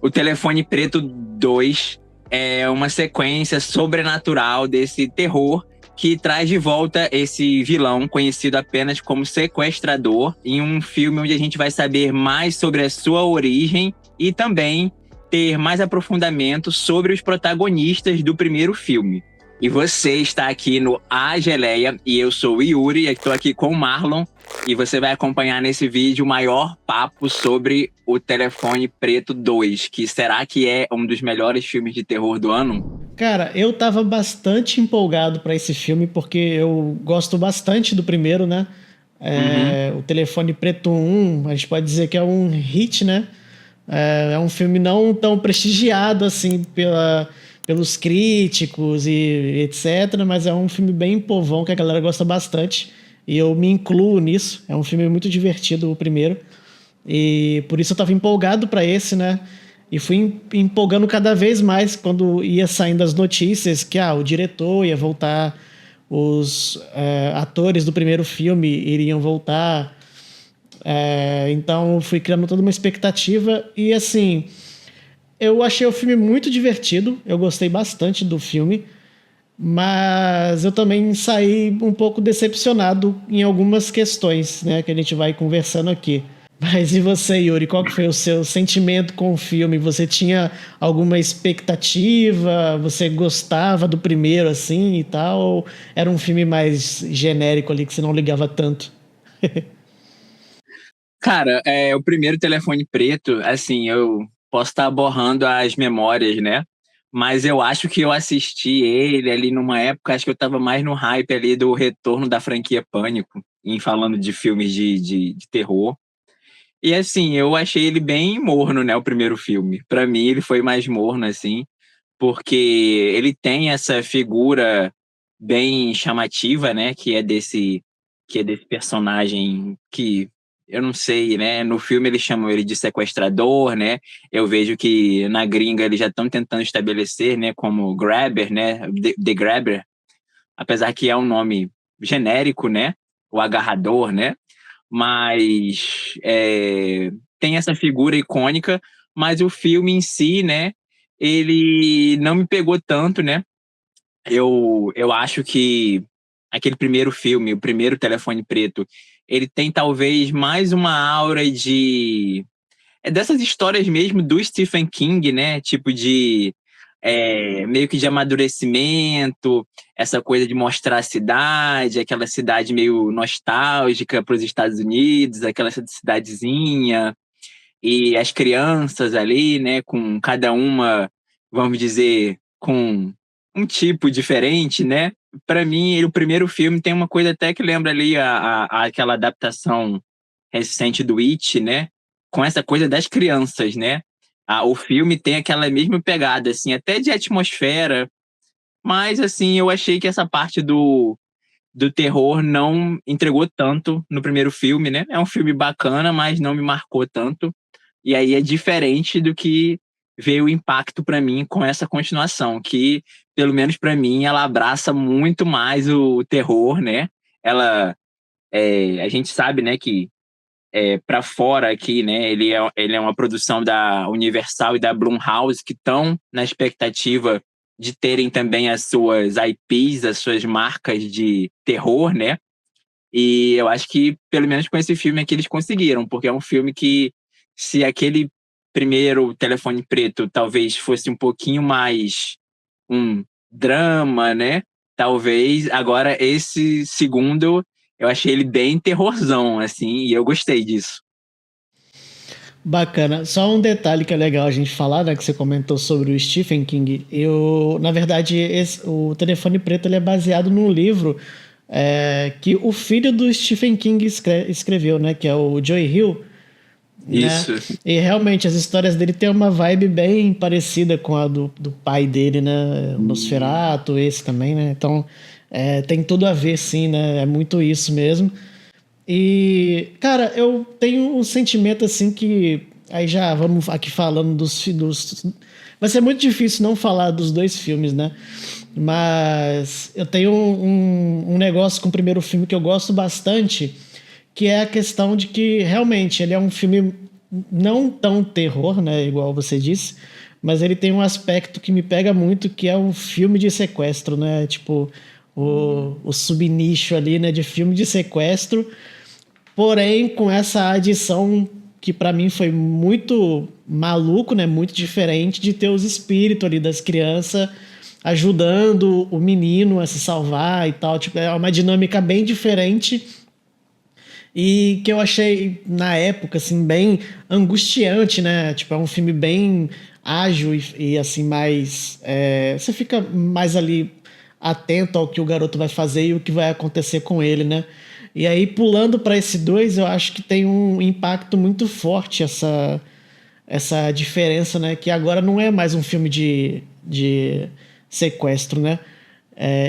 O Telefone Preto 2 é uma sequência sobrenatural desse terror que traz de volta esse vilão conhecido apenas como Sequestrador, em um filme onde a gente vai saber mais sobre a sua origem e também ter mais aprofundamento sobre os protagonistas do primeiro filme. E você está aqui no A Geleia e eu sou o Yuri, estou aqui com o Marlon e você vai acompanhar nesse vídeo o maior papo sobre o Telefone Preto 2, que será que é um dos melhores filmes de terror do ano? Cara, eu tava bastante empolgado pra esse filme porque eu gosto bastante do primeiro, né? Uhum. O Telefone Preto 1, a gente pode dizer que é um hit, né? É um filme não tão prestigiado assim pelos críticos e etc, mas é um filme bem povão que a galera gosta bastante e eu me incluo nisso. É um filme muito divertido, o primeiro. E por isso eu tava empolgado para esse, né? E fui empolgando cada vez mais quando ia saindo as notícias que o diretor ia voltar, os atores do primeiro filme iriam voltar. Então fui criando toda uma expectativa e assim, eu achei o filme muito divertido, eu gostei bastante do filme, mas eu também saí um pouco decepcionado em algumas questões, né, que a gente vai conversando aqui. Mas e você, Yuri? Qual que foi o seu sentimento com o filme? Você tinha alguma expectativa? Você gostava do primeiro assim e tal? Ou era um filme mais genérico ali que você não ligava tanto? Cara, o primeiro Telefone Preto, assim, eu posso estar borrando as memórias, né? Mas eu acho que eu assisti ele ali numa época, acho que eu tava mais no hype ali do retorno da franquia Pânico, em falando de filmes de terror. E assim, eu achei ele bem morno, né, o primeiro filme. Pra mim, ele foi mais morno, assim, porque ele tem essa figura bem chamativa, né, que é desse personagem que eu não sei, né? No filme eles chamam ele de sequestrador, né? Eu vejo que na gringa eles já estão tentando estabelecer, né, como Grabber, né? The Grabber, apesar que é um nome genérico, né? O agarrador, né? Mas tem essa figura icônica, mas o filme em si, né? Ele não me pegou tanto, né? Eu acho que aquele primeiro filme, o primeiro Telefone Preto, ele tem talvez mais uma aura de. É dessas histórias mesmo do Stephen King, né? Tipo de. Meio que de amadurecimento, essa coisa de mostrar a cidade, aquela cidade meio nostálgica para os Estados Unidos, aquela cidadezinha, e as crianças ali, né? Com cada uma, vamos dizer, com um tipo diferente, né? Para mim, o primeiro filme tem uma coisa até que lembra ali aquela adaptação recente do It, né? Com essa coisa das crianças, né? O filme tem aquela mesma pegada, assim, até de atmosfera, mas, assim, eu achei que essa parte do terror não entregou tanto no primeiro filme, né? É um filme bacana, mas não me marcou tanto. E aí é diferente do que veio o impacto para mim com essa continuação, que, pelo menos para mim, ela abraça muito mais o terror, né? Ela, a gente sabe, né, que para fora aqui, né, ele é uma produção da Universal e da Blumhouse que estão na expectativa de terem também as suas IPs, as suas marcas de terror, né? E eu acho que, pelo menos com esse filme aqui, eles conseguiram, porque é um filme que, se aquele primeiro Telefone Preto talvez fosse um pouquinho mais um drama, né? Talvez agora esse segundo eu achei ele bem terrorzão, assim, e eu gostei disso. Bacana. Só um detalhe que é legal a gente falar, né, que você comentou sobre o Stephen King. Na verdade, o Telefone Preto ele é baseado num livro que o filho do Stephen King escreveu, né, que é o Joy Hill, né? Isso. E realmente as histórias dele têm uma vibe bem parecida com a do pai dele, né? O Nosferatu, esse também, né? Então tem tudo a ver, sim, né? É muito isso mesmo. E, cara, eu tenho um sentimento assim que. Aí já vamos aqui falando dos. Vai ser muito difícil não falar dos dois filmes, né? Mas eu tenho um negócio com o primeiro filme que eu gosto bastante, que é a questão de que realmente ele é um filme. não tão terror, né, igual você disse, mas ele tem um aspecto que me pega muito, que é um filme de sequestro, né? Tipo, o subnicho ali, né, de filme de sequestro, porém com essa adição que para mim foi muito maluco, né, muito diferente de ter os espíritos ali das crianças ajudando o menino a se salvar e tal, tipo, é uma dinâmica bem diferente e que eu achei na época assim bem angustiante, né? Tipo, é um filme bem ágil e assim mais você fica mais ali atento ao que o garoto vai fazer e o que vai acontecer com ele, né? E aí pulando para esse dois, eu acho que tem um impacto muito forte essa diferença, né? Que agora não é mais um filme de sequestro, né?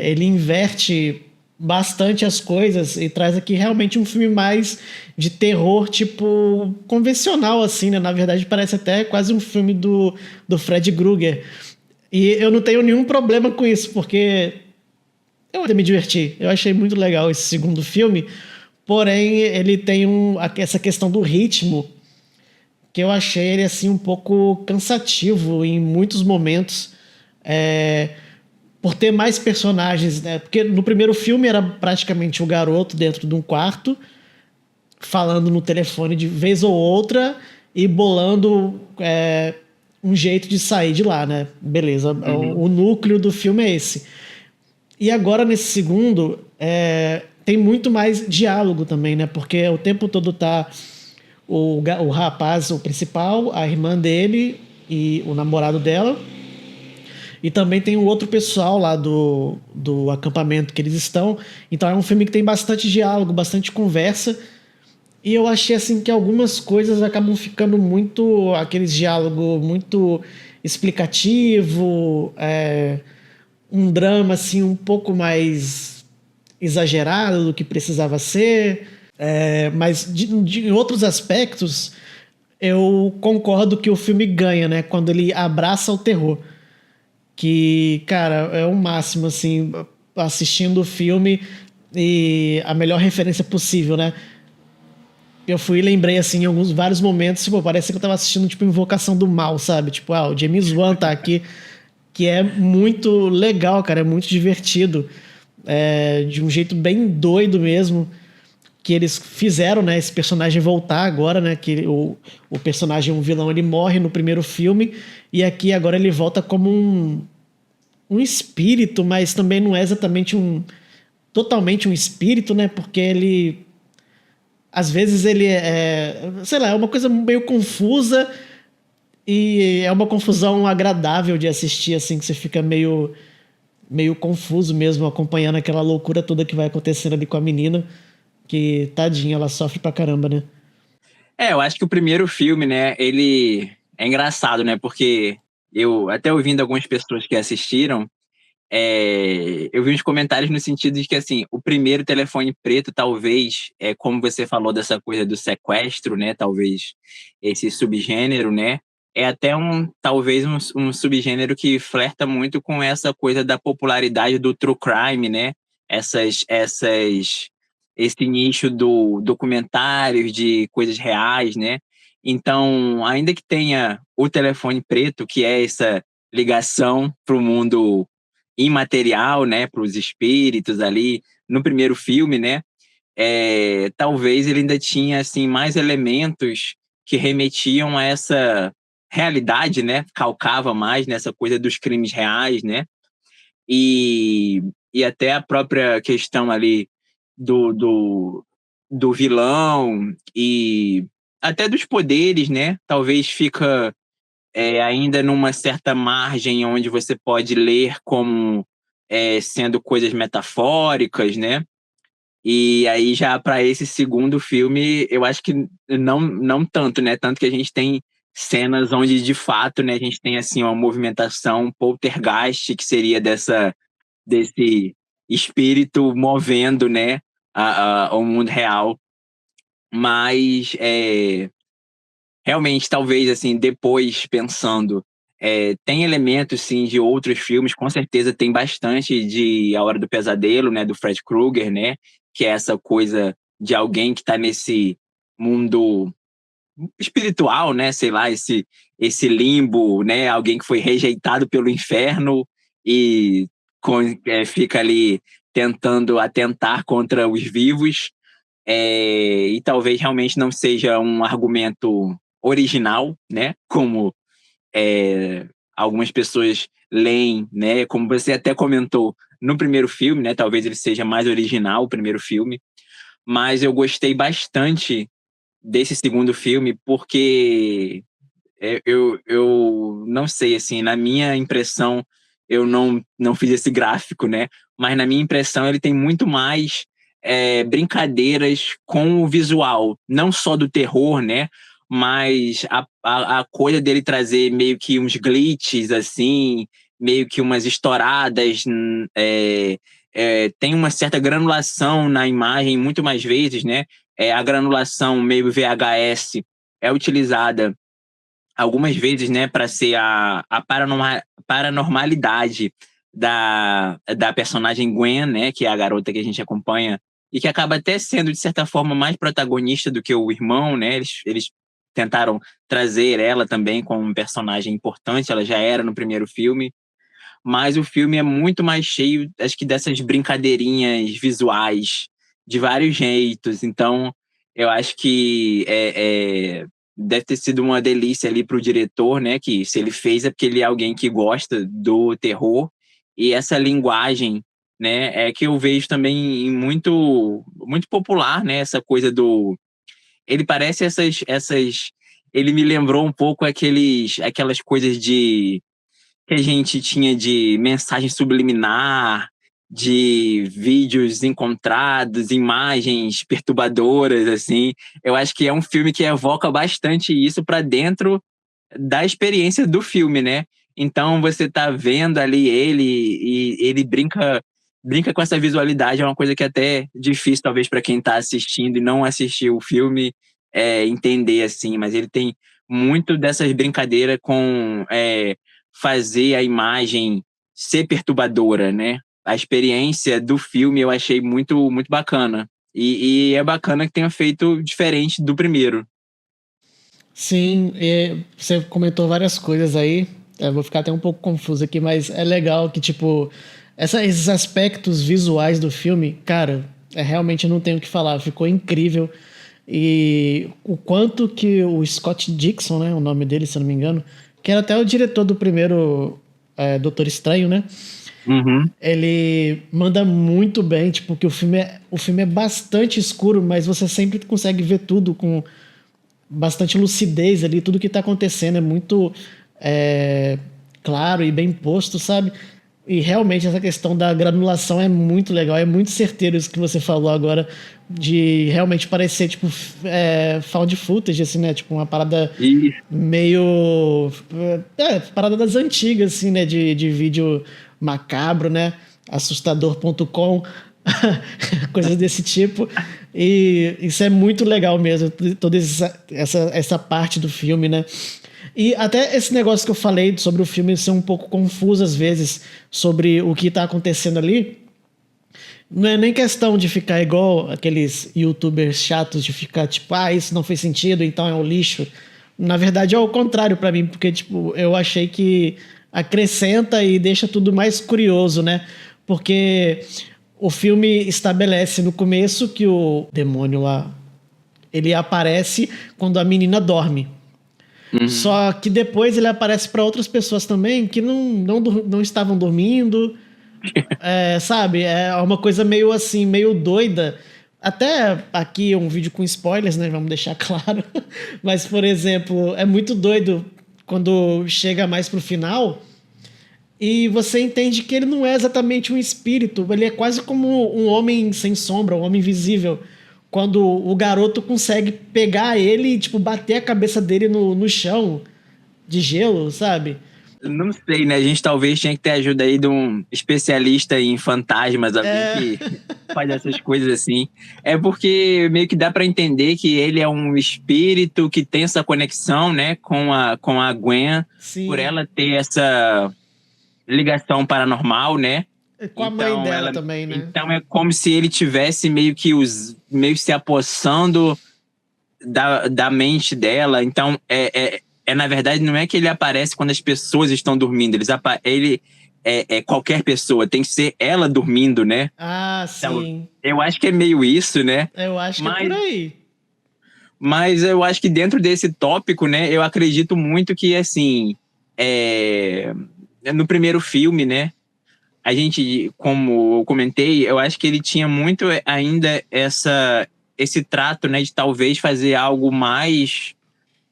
Ele inverte bastante as coisas e traz aqui realmente um filme mais de terror, tipo, convencional, assim, né? Na verdade, parece até quase um filme do Fred Krueger. E eu não tenho nenhum problema com isso, porque eu ainda me diverti. Eu achei muito legal esse segundo filme, porém, ele tem essa questão do ritmo que eu achei ele assim um pouco cansativo em muitos momentos, é, por ter mais personagens, né? Porque no primeiro filme era praticamente o garoto dentro de um quarto falando no telefone de vez ou outra e bolando um jeito de sair de lá, né? Beleza, Uhum. o núcleo do filme é esse. E agora nesse segundo tem muito mais diálogo também, né? Porque o tempo todo tá o rapaz, o principal, a irmã dele e o namorado dela. E também tem o outro pessoal lá do acampamento que eles estão. Então é um filme que tem bastante diálogo, bastante conversa. E eu achei assim que algumas coisas acabam ficando muito aqueles diálogo muito explicativo, um drama assim um pouco mais exagerado do que precisava ser. Mas de outros aspectos, eu concordo que o filme ganha, né? Quando ele abraça o terror. Que, cara, é o máximo, assim, assistindo o filme e a melhor referência possível, né? Eu fui e lembrei, assim, em vários momentos, tipo, parece que eu tava assistindo, tipo, Invocação do Mal, sabe? Tipo, o James Wan tá aqui, que é muito legal, cara, é muito divertido. De um jeito bem doido mesmo, que eles fizeram, né, esse personagem voltar agora, né, que o personagem, um vilão, ele morre no primeiro filme, e aqui agora ele volta como um espírito, mas também não é exatamente totalmente um espírito, né? Porque ele às vezes ele sei lá, é uma coisa meio confusa e é uma confusão agradável de assistir, assim, que você fica meio confuso mesmo acompanhando aquela loucura toda que vai acontecendo ali com a menina, que tadinha, ela sofre pra caramba, né? Eu acho que o primeiro filme, né, ele é engraçado, né, porque eu, até ouvindo algumas pessoas que assistiram, eu vi uns comentários no sentido de que, assim, o primeiro Telefone Preto, talvez, como você falou dessa coisa do sequestro, né, talvez esse subgênero, né, é até talvez um subgênero que flerta muito com essa coisa da popularidade do true crime, né, esse nicho do documentários de coisas reais, né, então, ainda que tenha o Telefone Preto, que é essa ligação para o mundo imaterial, né, para os espíritos ali no primeiro filme, né, talvez ele ainda tinha assim mais elementos que remetiam a essa realidade, né, calcava mais nessa coisa dos crimes reais, né, e, e até a própria questão ali do, do, do vilão e até dos poderes, né, talvez fica ainda numa certa margem onde você pode ler como sendo coisas metafóricas, né? E aí já para esse segundo filme, eu acho que não tanto, né? Tanto que a gente tem cenas onde de fato, né, a gente tem assim uma movimentação poltergeist que seria desse espírito movendo, né, o mundo real. Mas realmente, talvez, assim, depois pensando, tem elementos, sim, de outros filmes, com certeza tem bastante de A Hora do Pesadelo, né, do Fred Krueger, né, que é essa coisa de alguém que está nesse mundo espiritual, né? Sei lá, esse limbo, né? Alguém que foi rejeitado pelo inferno e fica ali tentando atentar contra os vivos. E talvez realmente não seja um argumento original, né? Como algumas pessoas leem, né? Como você até comentou no primeiro filme, né? Talvez ele seja mais original, o primeiro filme. Mas eu gostei bastante desse segundo filme porque eu não sei, assim, na minha impressão, eu não fiz esse gráfico, né? Mas na minha impressão ele tem muito mais brincadeiras com o visual, não só do terror, né? Mas a coisa dele trazer meio que uns glitches, assim, meio que umas estouradas, tem uma certa granulação na imagem, muito mais vezes, né? A granulação meio VHS é utilizada algumas vezes, né, para ser a paranormalidade da personagem Gwen, né, que é a garota que a gente acompanha e que acaba até sendo, de certa forma, mais protagonista do que o irmão, né? Eles tentaram trazer ela também como um personagem importante, ela já era no primeiro filme, mas o filme é muito mais cheio, acho que dessas brincadeirinhas visuais de vários jeitos. Então, eu acho que deve ter sido uma delícia ali para o diretor, né? Que se ele fez é porque ele é alguém que gosta do terror. E essa linguagem, né? É que eu vejo também em muito, muito popular, né? Essa coisa do... Ele parece essas... Ele me lembrou um pouco aquelas coisas que a gente tinha de mensagem subliminar, de vídeos encontrados, imagens perturbadoras, assim. Eu acho que é um filme que evoca bastante isso para dentro da experiência do filme, né? Então você tá vendo ali ele e ele brinca com essa visualidade, é uma coisa que é até difícil talvez para quem está assistindo e não assistiu o filme entender assim, mas ele tem muito dessas brincadeiras com fazer a imagem ser perturbadora, né? A experiência do filme eu achei muito, muito bacana. E é bacana que tenha feito diferente do primeiro. Sim, você comentou várias coisas aí. Eu vou ficar até um pouco confuso aqui, mas é legal que, tipo, esses aspectos visuais do filme, cara, realmente não tenho o que falar, ficou incrível. E o quanto que o Scott Dixon, né, o nome dele, se eu não me engano, que era até o diretor do primeiro Doutor Estranho, né? Uhum. Ele manda muito bem, tipo, que o filme é bastante escuro, mas você sempre consegue ver tudo com bastante lucidez ali, tudo que está acontecendo é muito claro e bem posto, sabe? E realmente essa questão da granulação é muito legal, é muito certeiro isso que você falou agora, de realmente parecer, tipo, found footage, assim, né? Tipo, uma parada E meio... parada das antigas, assim, né? De vídeo macabro, né? Assustador.com, coisas desse tipo. E isso é muito legal mesmo, toda essa parte do filme, né? E até esse negócio que eu falei sobre o filme ser um pouco confuso às vezes sobre o que tá acontecendo ali, não é nem questão de ficar igual aqueles youtubers chatos de ficar tipo, isso não fez sentido, então é um lixo. Na verdade é o contrário pra mim, porque tipo, eu achei que acrescenta e deixa tudo mais curioso, né? Porque o filme estabelece no começo que o demônio lá, ele aparece quando a menina dorme. uhum. Só que depois ele aparece para outras pessoas também que não estavam dormindo, sabe? É uma coisa meio assim, meio doida. Até aqui um vídeo com spoilers, né? Vamos deixar claro. Mas, por exemplo, é muito doido quando chega mais pro final e você entende que ele não é exatamente um espírito, ele é quase como um homem sem sombra, um homem invisível. Quando o garoto consegue pegar ele e, tipo, bater a cabeça dele no chão de gelo, sabe? Não sei, né? A gente talvez tinha que ter ajuda aí de um especialista em fantasmas, alguém É. que faz essas coisas assim. É porque meio que dá para entender que ele é um espírito que tem essa conexão, né, com a Gwen, por Sim. ela ter essa ligação paranormal, né? Com a mãe Então dela ela, também, né? então é como se ele tivesse meio se apossando. da mente dela. Então, na verdade, não é que ele aparece quando as pessoas estão dormindo. Ele é qualquer pessoa, tem que ser ela dormindo, né? Ah, Então, sim. eu acho que é meio isso, né? Eu acho que é por Mas, aí. mas eu acho que dentro desse tópico, né? Eu acredito muito que, assim, é, no primeiro filme, né? A gente, como eu comentei, eu acho que ele tinha muito ainda esse trato, né? De talvez fazer algo mais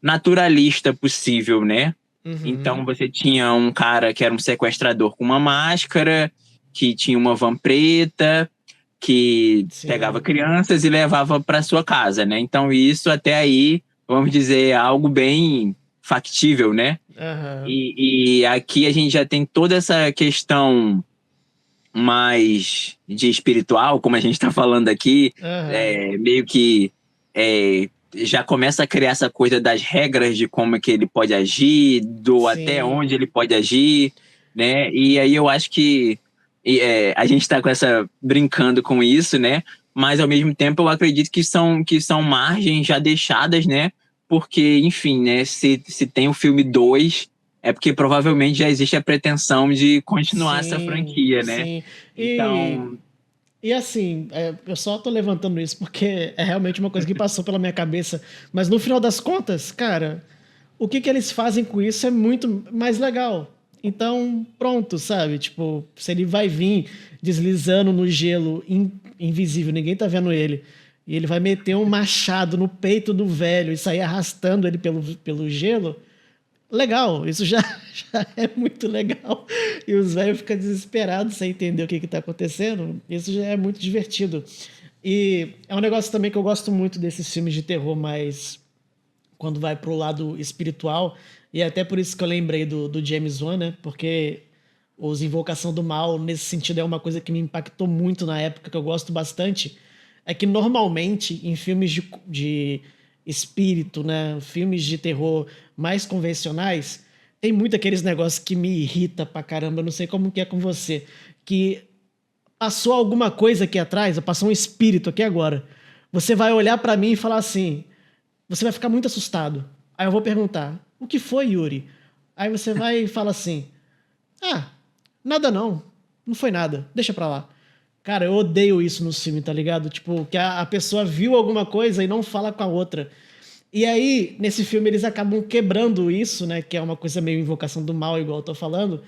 naturalista possível, né? Uhum. Então você tinha um cara que era um sequestrador com uma máscara, que tinha uma van preta, que pegava Sim. crianças e levava para sua casa, né? Então isso até aí, vamos dizer, é algo bem factível, né? Aham. E aqui a gente já tem toda essa questão mais de espiritual, como a gente está falando aqui, Aham. meio que já começa a criar essa coisa das regras de como é que ele pode agir, do até Sim. onde ele pode agir, né? E aí eu acho que a gente está com essa brincando com isso, né? Mas ao mesmo tempo eu acredito que são margens já deixadas, né? Porque, enfim, né? Se tem o filme 2 é porque provavelmente já existe a pretensão de continuar essa Sim. franquia, né? Sim. E, Então, e assim, eu só tô levantando isso porque é realmente uma coisa que passou pela minha cabeça. Mas no final das contas, cara, o que eles fazem com isso é muito mais legal. Então, pronto, sabe? Tipo, se ele vai vir deslizando no gelo invisível, ninguém tá vendo ele, e ele vai meter um machado no peito do velho e sair arrastando ele pelo gelo, legal, isso já, já é muito legal. E os velhos ficam desesperados sem entender o que está acontecendo. Isso já é muito divertido. E é um negócio também que eu gosto muito desses filmes de terror, mas quando vai pro lado espiritual, e é até por isso que eu lembrei do James Wan, né? Porque os Invocação do Mal, nesse sentido, é uma coisa que me impactou muito na época, que eu gosto bastante. É que normalmente, em filmes de espírito, né? Filmes de terror mais convencionais, tem muito aqueles negócios que me irrita pra caramba. Eu não sei como que é com você. Que passou alguma coisa aqui atrás, passou um espírito aqui agora. Você vai olhar pra mim e falar assim: você vai ficar muito assustado. Aí eu vou perguntar: o que foi, Yuri? Aí você vai e fala assim: ah, nada não. Não foi nada. Deixa pra lá. Cara, eu odeio isso no filme, tá ligado? Tipo, que a pessoa viu alguma coisa e não fala com a outra. E aí, nesse filme, eles acabam quebrando isso, né? Que é uma coisa meio invocação do mal, igual eu tô falando.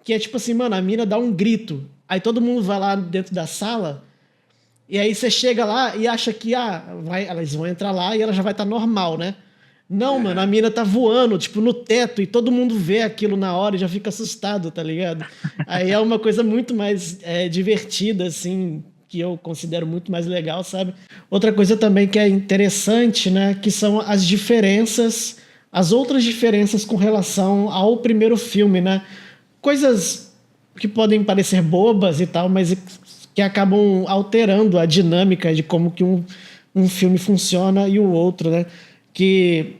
Que é tipo assim, mano, a mina dá um grito. Aí todo mundo vai lá dentro da sala. E aí você chega lá e acha que elas vão entrar lá e ela já vai estar normal, né? Não, mano, a uhum. mina tá voando, tipo, no teto, e todo mundo vê aquilo na hora e já fica assustado, tá ligado? Aí é uma coisa muito mais divertida, assim, que eu considero muito mais legal, sabe? Outra coisa também que é interessante, né, que são as diferenças, as outras diferenças com relação ao primeiro filme, né? Coisas que podem parecer bobas e tal, mas que acabam alterando a dinâmica de como que um filme funciona e o outro, né? Que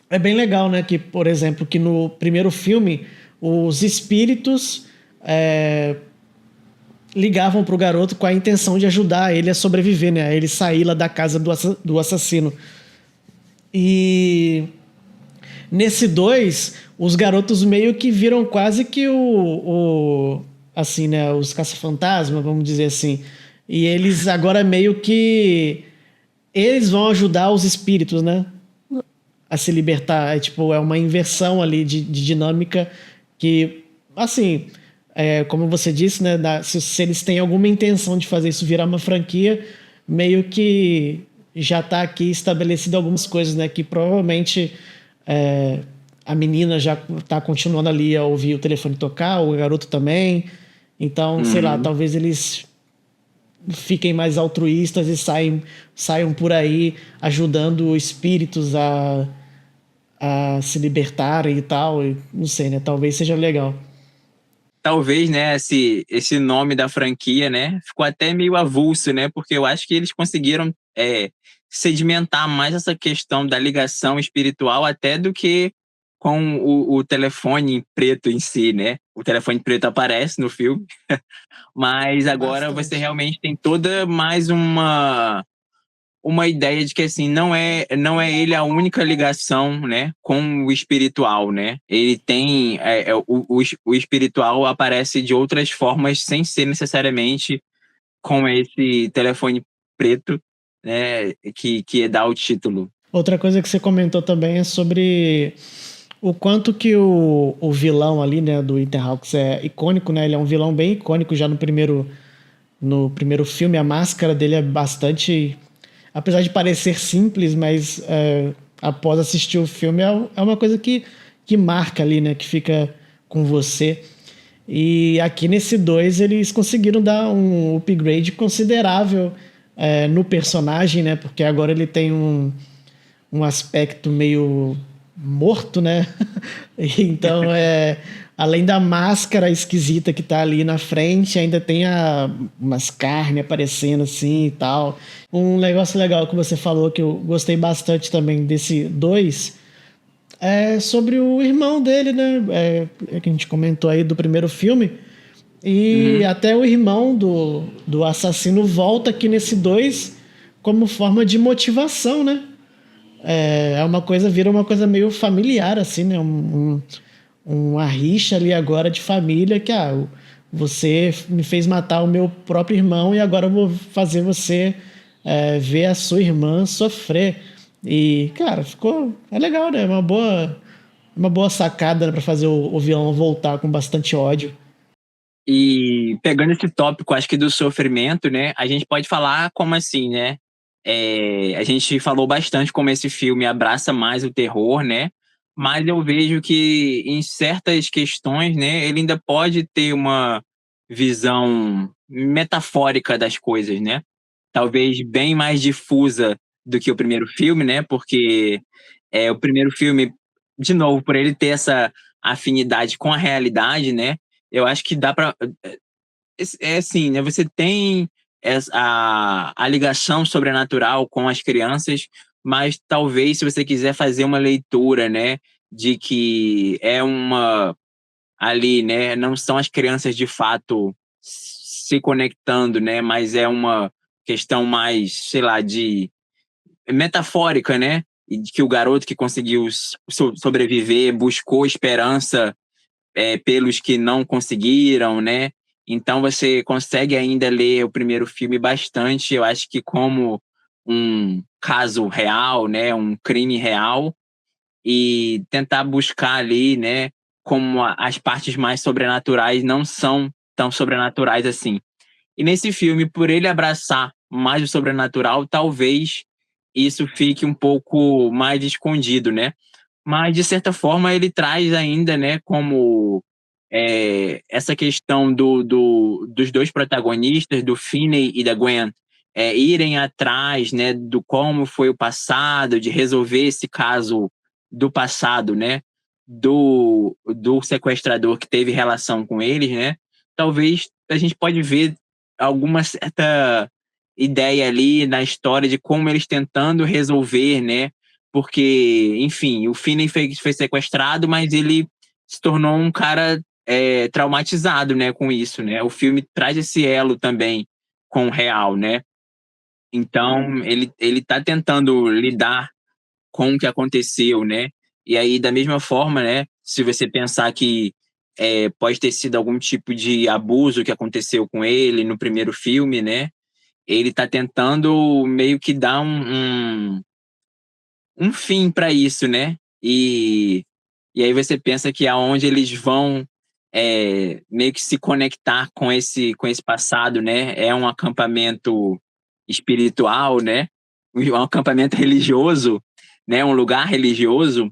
é bem legal, né? Que, por exemplo, que no primeiro filme os espíritos ligavam pro garoto com a intenção de ajudar ele a sobreviver, né? A ele sair lá da casa do assassino. E nesse 2 os garotos meio que viram quase que assim, né? Os caça-fantasma, vamos dizer assim. E eles agora meio que eles vão ajudar os espíritos, né? A se libertar. É, tipo, é uma inversão ali de dinâmica que, assim, como você disse, né? Se eles têm alguma intenção de fazer isso virar uma franquia, meio que já está aqui estabelecido algumas coisas, né? Que provavelmente a menina já está continuando ali a ouvir o telefone tocar, o garoto também. Então, sei lá, Uhum. talvez eles fiquem mais altruístas e saiam por aí ajudando espíritos a se libertarem e tal. E não sei, né? Talvez seja legal. Talvez, né, esse nome da franquia, né, ficou até meio avulso, né, porque eu acho que eles conseguiram sedimentar mais essa questão da ligação espiritual até do que com o telefone preto em si, né? O telefone preto aparece no filme, mas agora você Bastante. realmente tem toda mais uma ideia de que assim não é ele a única ligação, né, com o espiritual, né? Ele tem o espiritual aparece de outras formas sem ser necessariamente com esse telefone preto, né, que dá o título. Outra coisa que você comentou também é sobre o quanto que o vilão ali, né, do Ethan Hawke é icônico, né? Ele é um vilão bem icônico já no primeiro filme. A máscara dele é bastante, apesar de parecer simples, mas após assistir o filme é uma coisa que marca ali, né? Que fica com você. E aqui nesse 2 eles conseguiram dar um upgrade considerável no personagem, né? Porque agora ele tem um aspecto meio morto, né? Então, além da máscara esquisita que tá ali na frente, ainda tem umas carnes aparecendo assim e tal. Um negócio legal que você falou que eu gostei bastante também desse 2 é sobre o irmão dele, né? Que a gente comentou aí do primeiro filme. E Uhum. até o irmão do assassino volta aqui nesse 2 como forma de motivação, né? Vira uma coisa meio familiar, assim, né? Uma rixa ali agora de família que, você me fez matar o meu próprio irmão e agora eu vou fazer você ver a sua irmã sofrer. E, cara, é legal, né? Uma boa sacada para fazer o vilão voltar com bastante ódio. E pegando esse tópico, acho que do sofrimento, né, a gente pode falar como assim, né? A gente falou bastante como esse filme abraça mais o terror, né? Mas eu vejo que em certas questões, né, ele ainda pode ter uma visão metafórica das coisas, né? Talvez bem mais difusa do que o primeiro filme, né? Porque o primeiro filme, de novo, por ele ter essa afinidade com a realidade, né? Eu acho que dá para assim, né? Você tem a ligação sobrenatural com as crianças, mas talvez se você quiser fazer uma leitura, né, de que é uma ali, né, não são as crianças de fato se conectando, né, mas é uma questão mais, sei lá, de metafórica, né? E de que o garoto que conseguiu sobreviver buscou esperança pelos que não conseguiram, né? Então você consegue ainda ler o primeiro filme bastante, eu acho que como um caso real, né? Um crime real e tentar buscar ali, né? Como as partes mais sobrenaturais não são tão sobrenaturais assim. E nesse filme, por ele abraçar mais o sobrenatural, talvez isso fique um pouco mais escondido, né? Mas, de certa forma, ele traz ainda, né, como essa questão dos dois protagonistas, do Finney e da Gwen, irem atrás, né, do como foi o passado, de resolver esse caso do passado, né, do sequestrador que teve relação com eles, né? Talvez a gente pode ver alguma certa ideia ali na história de como eles tentando resolver, né? Porque, enfim, o Finney foi sequestrado, mas ele se tornou um cara traumatizado, né, com isso, né? O filme traz esse elo também com o real, né? Então, ele tá tentando lidar com o que aconteceu, né? E aí, da mesma forma, né, se você pensar que pode ter sido algum tipo de abuso que aconteceu com ele no primeiro filme, né? Ele tá tentando meio que dar um fim para isso, né? E aí você pensa que aonde eles vão meio que se conectar com esse passado, né? É um acampamento espiritual, né? Um acampamento religioso, né? Um lugar religioso.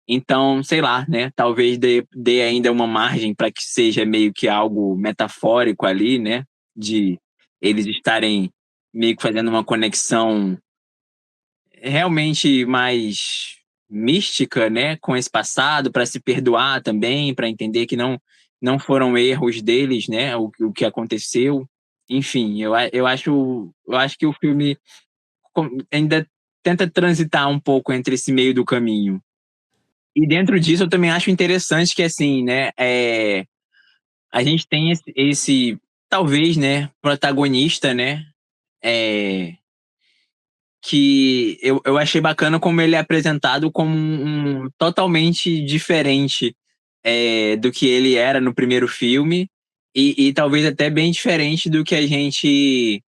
Então, sei lá, né? Talvez dê ainda uma margem para que seja meio que algo metafórico ali, né? De eles estarem meio que fazendo uma conexão realmente mais mística, né, com esse passado, para se perdoar também, para entender que não foram erros deles, né, o que aconteceu. Enfim, eu acho que o filme ainda tenta transitar um pouco entre esse meio do caminho. E dentro disso eu também acho interessante que assim, né, a gente tem esse talvez, né, protagonista, né, é, que eu achei bacana como ele é apresentado como um totalmente diferente do que ele era no primeiro filme, e talvez até bem diferente do que a gente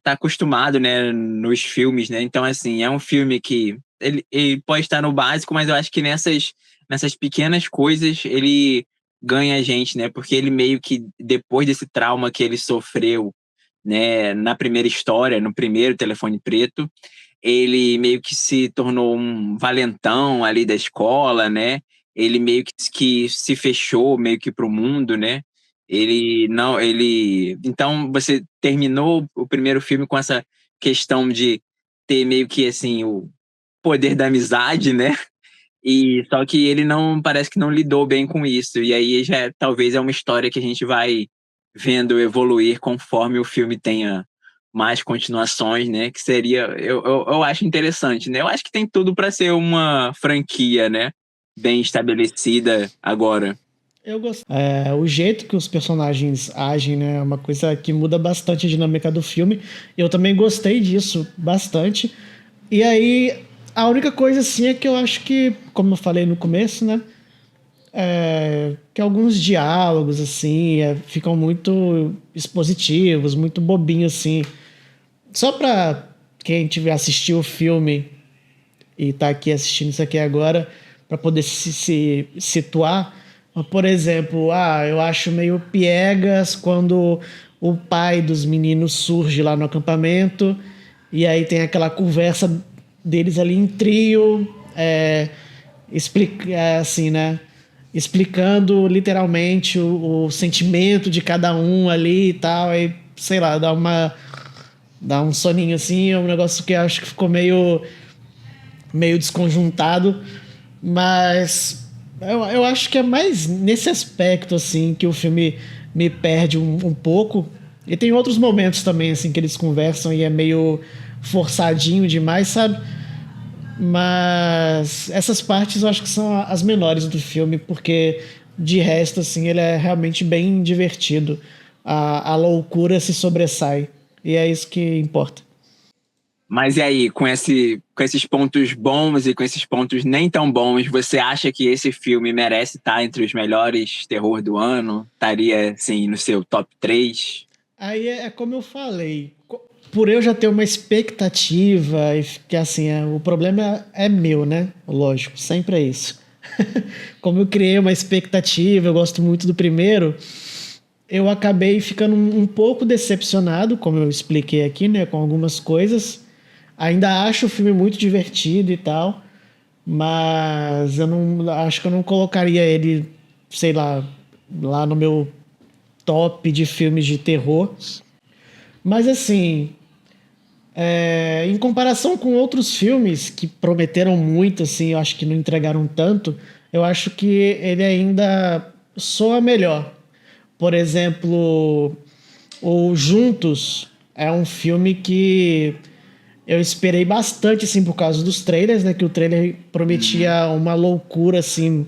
tá acostumado, né, nos filmes, né? Então, assim, é um filme que ele pode estar no básico, mas eu acho que nessas pequenas coisas ele ganha a gente, né? Porque ele meio que, depois desse trauma que ele sofreu, né, na primeira história, no primeiro Telefone Preto, ele meio que se tornou um valentão ali da escola, né? Ele meio que se fechou meio que pro mundo, né? Ele não, ele, então você terminou o primeiro filme com essa questão de ter meio que assim o poder da amizade, né? E só que ele não, parece que não lidou bem com isso. E aí já talvez é uma história que a gente vai vendo evoluir conforme o filme tenha mais continuações, né? Que seria, eu acho interessante, né? Eu acho que tem tudo para ser uma franquia, né? Bem estabelecida agora. Eu gosto. O jeito que os personagens agem, né, é uma coisa que muda bastante a dinâmica do filme. Eu também gostei disso bastante. E aí, a única coisa assim é que eu acho que, como eu falei no começo, né, que alguns diálogos assim ficam muito expositivos, muito bobinhos assim. Só pra quem tiver assistido o filme e tá aqui assistindo isso aqui agora, para poder se situar. Por exemplo, eu acho meio piegas quando o pai dos meninos surge lá no acampamento e aí tem aquela conversa deles ali em trio, assim, né? Explicando literalmente o sentimento de cada um ali e tal, aí, sei lá, dá um soninho assim, é um negócio que eu acho que ficou meio desconjuntado, mas eu acho que é mais nesse aspecto assim que o filme me perde um pouco. E tem outros momentos também assim que eles conversam e é meio forçadinho demais, sabe? Mas essas partes eu acho que são as menores do filme, porque de resto assim ele é realmente bem divertido. A loucura se sobressai e é isso que importa. Mas e aí, com esses pontos bons e com esses pontos nem tão bons, você acha que esse filme merece estar entre os melhores terror do ano? Estaria, assim, no seu top 3? Aí é como eu falei, por eu já ter uma expectativa, e que assim, o problema é meu, né? Lógico, sempre é isso. Como eu criei uma expectativa, eu gosto muito do primeiro, eu acabei ficando um pouco decepcionado, como eu expliquei aqui, né? Com algumas coisas. Ainda acho o filme muito divertido e tal, mas eu não acho que eu não colocaria ele, sei lá no meu top de filmes de terror. Mas assim, em comparação com outros filmes que prometeram muito, assim, eu acho que não entregaram tanto, eu acho que ele ainda soa melhor. Por exemplo, o Juntos é um filme que eu esperei bastante, assim, por causa dos trailers, né? Que o trailer prometia uma loucura, assim,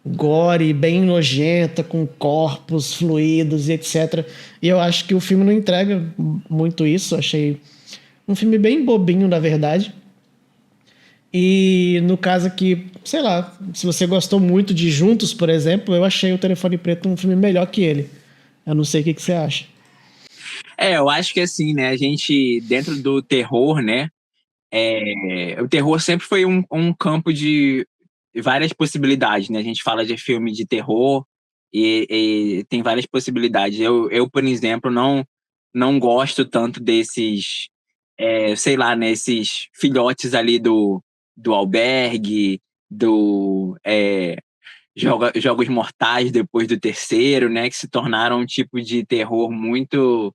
gore, bem nojenta, com corpos fluidos e etc. E eu acho que o filme não entrega muito isso. Achei um filme bem bobinho, na verdade. E no caso aqui, sei lá, se você gostou muito de Juntos, por exemplo, eu achei o Telefone Preto um filme melhor que ele. Eu não sei o que você acha. Eu acho que assim, né, a gente, dentro do terror, né, o terror sempre foi um campo de várias possibilidades, né? A gente fala de filme de terror e tem várias possibilidades. Eu, por exemplo, não gosto tanto desses, sei lá, né, esses filhotes ali do Albergue, do Jogos Mortais depois do terceiro, né, que se tornaram um tipo de terror muito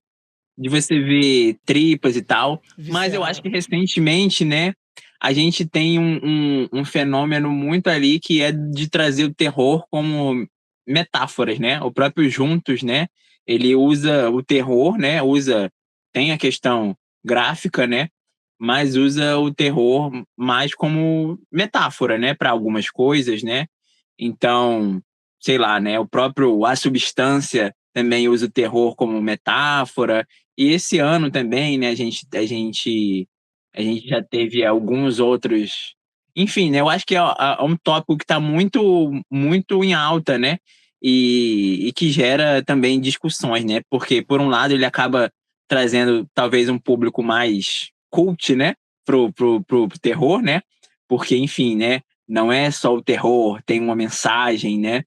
de você ver tripas e tal. Mas eu acho Visceral. que recentemente, né, a gente tem um fenômeno muito ali que é de trazer o terror como metáforas, né? O próprio Juntos, né? Ele usa o terror, né? Tem a questão gráfica, né? Mas usa o terror mais como metáfora, né? Para algumas coisas, né? Então, sei lá, né? O próprio A Substância também usa o terror como metáfora. E esse ano também, né, a gente A gente já teve alguns outros. Enfim, né? Eu acho que é um tópico que está muito, muito em alta, né? E que gera também discussões, né? Porque, por um lado, ele acaba trazendo talvez um público mais cult, né? Pro terror, né? Porque, enfim, né? Não é só o terror, tem uma mensagem, né?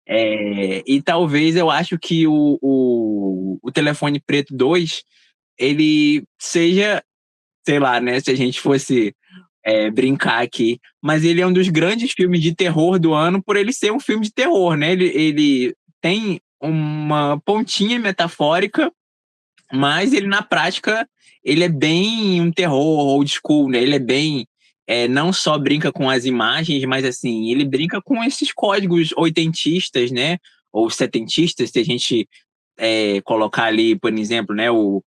E talvez eu acho que o Telefone Preto 2 ele seja, sei lá, né? Se a gente fosse brincar aqui, mas ele é um dos grandes filmes de terror do ano por ele ser um filme de terror, né? Ele tem uma pontinha metafórica, mas ele na prática ele é bem um terror old school, né? Ele é bem não só brinca com as imagens, mas assim ele brinca com esses códigos oitentistas, né? Ou setentistas, se a gente colocar ali, por exemplo, né? O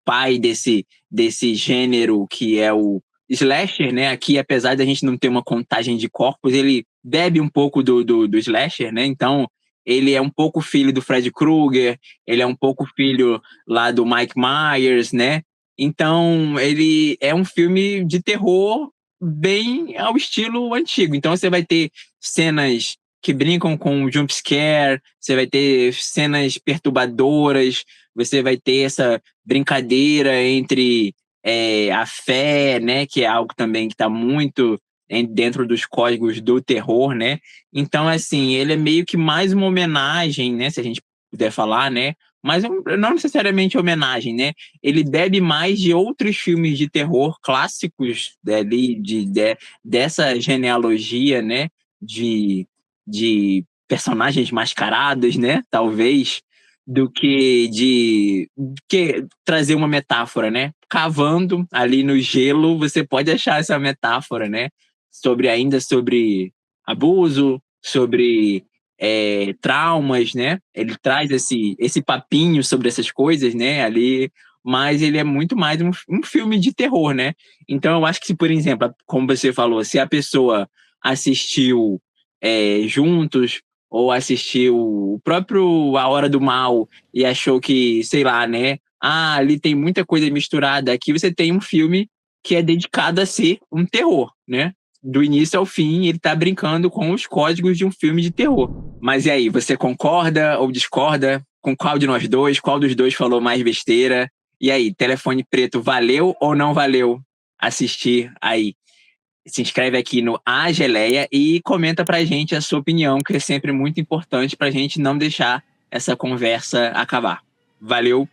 pai desse gênero que é o slasher, né? Aqui, apesar da gente não ter uma contagem de corpos, ele bebe um pouco do slasher, né? Então ele é um pouco filho do Fred Krueger, ele é um pouco filho lá do Mike Myers, né? Então, ele é um filme de terror bem ao estilo antigo. Então, você vai ter cenas que brincam com jump scare, você vai ter cenas perturbadoras, você vai ter essa brincadeira entre a fé, né? Que é algo também que está muito dentro dos códigos do terror, né? Então, assim, ele é meio que mais uma homenagem, né? Se a gente puder falar, né? Mas não necessariamente homenagem, né? Ele bebe mais de outros filmes de terror clássicos dali, dessa genealogia, né? De personagens mascarados, né? Talvez, do que trazer uma metáfora, né? Cavando ali no gelo, você pode achar essa metáfora, né? Sobre abuso, sobre traumas, né? Ele traz esse papinho sobre essas coisas, né? Ali, mas ele é muito mais um filme de terror, né? Então, eu acho que se, por exemplo, como você falou, se a pessoa assistiu juntos ou assistiu o próprio A Hora do Mal e achou que, sei lá, né? Ah, ali tem muita coisa misturada. Aqui você tem um filme que é dedicado a ser um terror, né? Do início ao fim, ele tá brincando com os códigos de um filme de terror. Mas e aí, você concorda ou discorda? Com qual de nós dois? Qual dos dois falou mais besteira? E aí, Telefone Preto, valeu ou não valeu assistir aí? Se inscreve aqui no A Geleia e comenta pra gente a sua opinião, que é sempre muito importante pra gente não deixar essa conversa acabar. Valeu!